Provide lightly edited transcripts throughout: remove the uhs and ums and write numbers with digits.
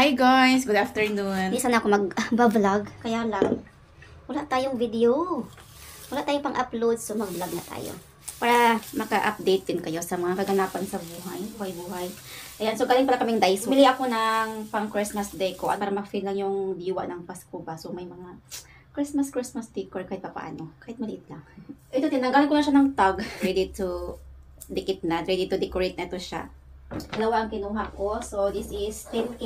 Hi guys! Good afternoon! Hindi sana ako mag-vlog, kaya lang wala tayong video. Wala tayong pang-upload, so mag-vlog na tayo. Para maka-update din kayo sa mga kaganapan sa buhay-buhay. Ayan, so galing pala kaming Daiso. Bili ako ng pang-Christmas deco para ma-feel lang yung diwa ng Pasko ba. So may mga Christmas sticker kahit papaano. Kahit maliit lang. Ito, tinanggalin ko na siya ng tag. Ready to dikit na. Ready to decorate na ito siya. Dalawa ang kinuha ko. So, this is 10K.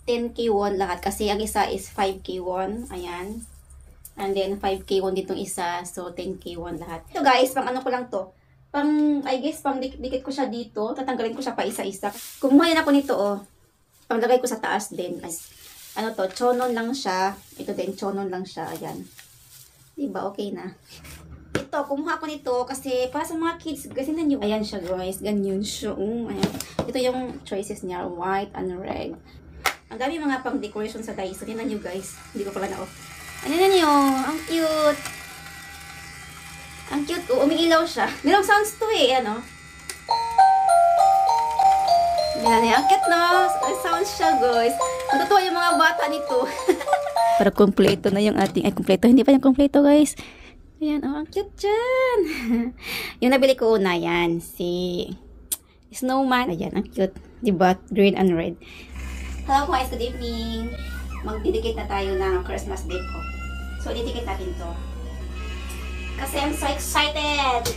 10K won lahat. Kasi ang isa is 5K won. Ayan. And then, 5K won ditong isa. So, 10K won lahat. Ito guys, pang ano ko lang to. I guess, pang dikit ko siya dito. Tatanggalin ko siya pa isa-isa. Kumuha yan ako nito, oh. Panglagay ko sa taas din. Ay, ano to, chonon lang siya. Ito din, chonon lang siya. Ayan. Diba? Okay na. Ito, kumuha ko nito kasi para sa mga kids, kasi na nyo. Ayan siya guys, ganyan siya. Ayan. Ito yung choices niya, white and red. Ang dami mga pang decoration sa Daiso. Tingnan nyo guys, hindi ko pala na-off. Ano na nyo, ang cute. Ang cute, umiilaw siya. Merong sounds to eh, ano. Yan, ang cute no, sounds siya guys. Matutuwa yung mga bata nito. Para kumpleto na yung ating, kumpleto, hindi pa yung kumpleto guys. Ayan, oh, ang cute dyan. Yung nabili ko una, yan, si Snowman. Ayan, ang cute. Diba? Green and red. Hello guys, good evening. Magdidikit na tayo ng Christmas deco. So, didikit natin to. Kasi I'm so excited!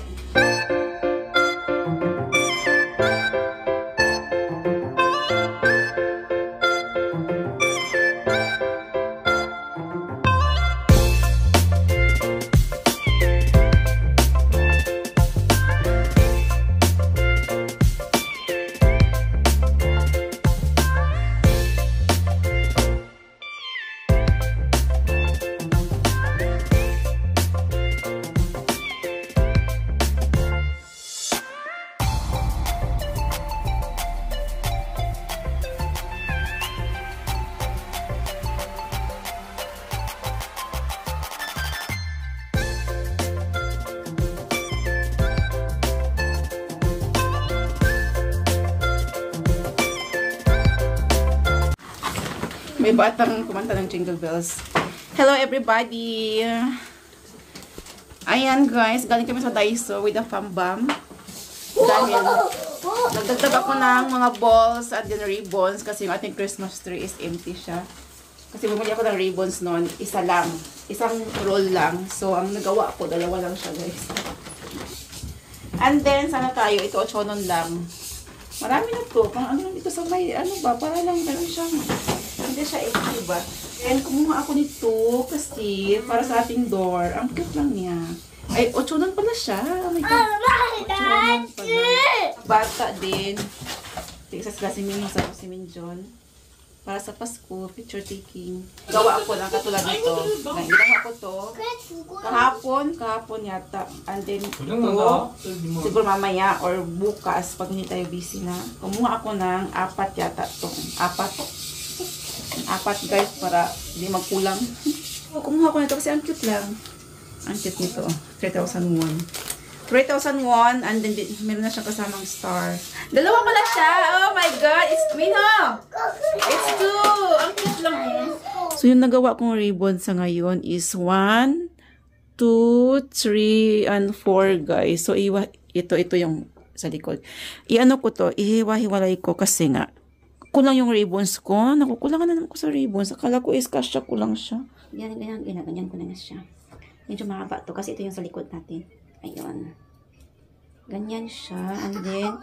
May batang kumanta ng Jingle Bells. Hello everybody! Ayan guys, galing kami sa Daiso with the Fambam. Dahil nagdagdag ako ng mga balls at then ribbons kasi yung ating Christmas tree is empty siya. Kasi bumili ako ng ribbons noon, isa lang. Isang roll lang. So ang nagawa ko, dalawa lang siya guys. And then, sana tayo, ito chonon lang. Marami na to. Pang ano dito sa may, ano ba, para lang ganun siya. Hindi siya diba? And kumuha ako nito kasi para sa ating door. Ang cute lang niya. Ay, ochonon pala siya. Oh my God. Ochonon pala. Bata din. Texas Gasimin sa Gasimin John. Para sa Pasko, picture taking. Gawa ako lang katulad nito. Ginawa ko to. Kahapon yata. And then ito, siguro mamaya or bukas pag hindi tayo busy na. Kumuha ako ng 4 yata to. 4 guys para hindi magkulang. Kumuha ko nito kasi ang cute lang. Ang cute nito. 3,001. 3,000 won and then meron na siyang kasamang star. Dalawa pala siya. Oh my God. It's It's 2. Ang cute lang eh. So yung nagawa kong ribbon sa ngayon is 1, 2, 3, and 4 guys. So ito yung sa likod. I-ano ko to. Ihiwa-hiwalay ko kasi nga kulang yung ribbons ko. Nakukulangan na naman ko sa ribbons. Akala ko is kasya ko lang siya. Ganyan ko na siya. Medyo mahaba to kasi ito yung sa likod natin. Ayun. Ganyan siya. And then,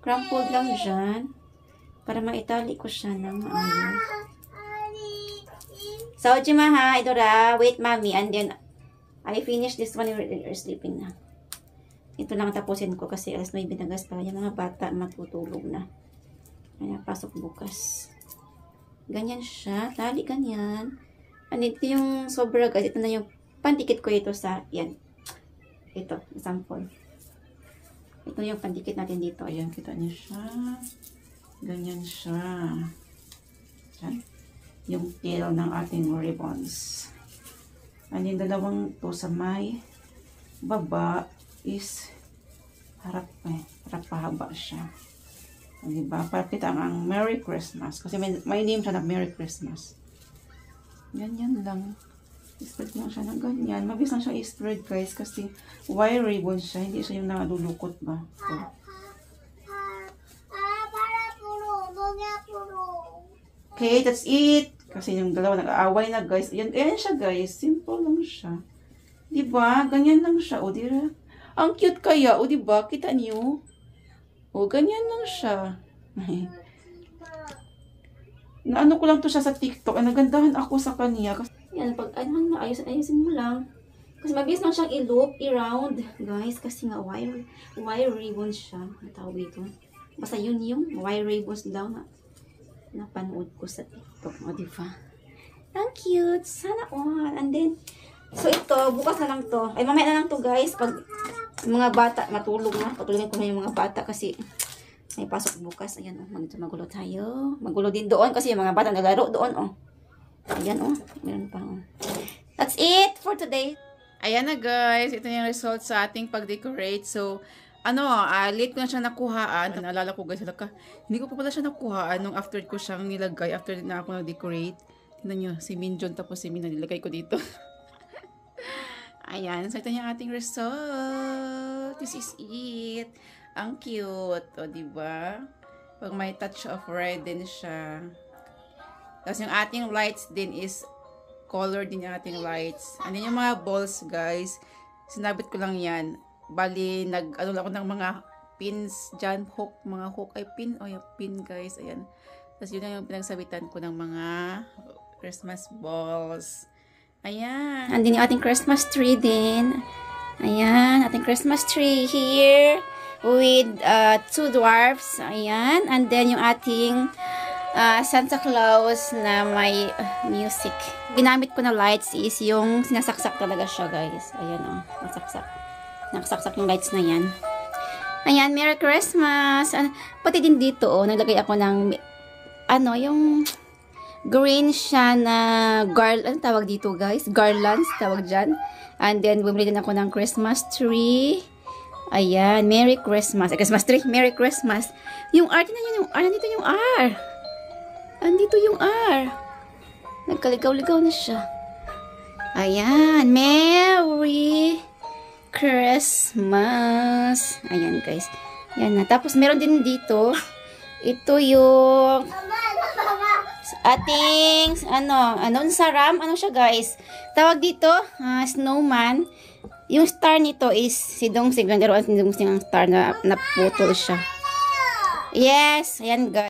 crumpled lang dyan. Para maitali ko siya ng maayos. So, Jimaha, Idora, wait mami. And then, I finish this one. You're sleeping na. Ito lang tapusin ko kasi alas 9 na gas pa. Yung mga bata matutulog na. Kaya pasok bukas. Ganyan siya. Tali ganyan. And ito yung sobra guys. Ito na yung pandikit ko ito sa, yan. Ito, sample. Ito yung pandikit natin dito. Ayan, kita niyo siya. Ganyan siya. Yan. Yung tail ng ating ribbons. And yung dalawang to sa may baba is harap pahaba siya. Diba? Para kita ang Merry Christmas. Kasi may name siya na Merry Christmas. Ganyan lang. I-spread lang siya ng ganyan. Mabilis lang siya i-spread, guys. Kasi wire ribbon siya. Hindi siya yung nadulukot ba. So, okay, that's it. Kasi yung dalawa nag-aaway na, guys. Ayan siya, guys. Simple lang siya. Diba? Ganyan lang siya. O, diba? Ang cute kaya. O, diba? Kita niyo? O, ganyan lang siya. Naano ko lang to siya sa TikTok. Ay, nagandahan ako sa kanya. Kasi, Yan, pag ayusin mo lang. Kasi mabilis lang siyang i-loop, i-round. Guys, kasi nga wire ribbons siya. Ang tawag dito. Basta yun yung wire ribbons daw na napanood ko sa TikTok. O, diba? Ang cute. Sana all. And then, so ito, bukas na lang to. Ay, mamaya na lang to, guys. Pag mga bata, matulog na. Patulogin ko na yung mga bata kasi may pasok bukas. Ayan, oh. Magulo tayo. Magulo din doon kasi yung mga bata naglaro doon, oh. Ayan, oh. Meron pa, oh. That's it for today. ayan na, guys. Ito yung result sa ating pag-decorate. So, late ko na siya nakuhaan. Naalala ko, guys, hindi ko pa pala siya nakuhaan nung after ko siyang nilagay. After na ako nag-decorate. Tingnan nyo, si Minjon tapos si Mina nilagay ko dito. Ayan, so ito yung ating result. This is it. Ang cute. O, diba? Pag may touch of red din siya. Tapos yung ating lights din is color din yung ating lights. Ano yung mga balls, guys? Sinabit ko lang yan. Bali, ano lang ako ng mga pins dyan. Hook, mga hook. Ay, pin. O, yung pin, guys. Ayan. Tapos yun lang yung pinagsabitan ko ng mga Christmas balls. Ayan. Andin yung ating Christmas tree din. Ayan, ating Christmas tree here with 2 dwarfs. Ayan. And then yung ating Santa Claus na may music. Ginamit ko na lights is yung sinasaksak talaga siya, guys. Ayan, oh. Nasaksak. Nakasaksak yung lights na yan. Ayan, Merry Christmas. Pati din dito, oh, naglagay ako ng yung green siya na garland, tawag dito, guys. Garlands, tawag dyan. And then, bumili din ako ng Christmas tree. Ayan, Merry Christmas. Christmas tree, Merry Christmas. Yung R, tingnan nyo yung R. Nandito yung R. Andito yung R. Nagkaligaw-ligaw na siya. Ayan, Merry Christmas. Ayan, guys. Ayan na. Tapos, meron din dito. Ito yung ating, saram. Ano siya, guys? Tawag dito, snowman. Yung star nito is si Dong Sig. Nagkaroon si Dong Sig ang star na naputol siya. Yes, ayan, guys.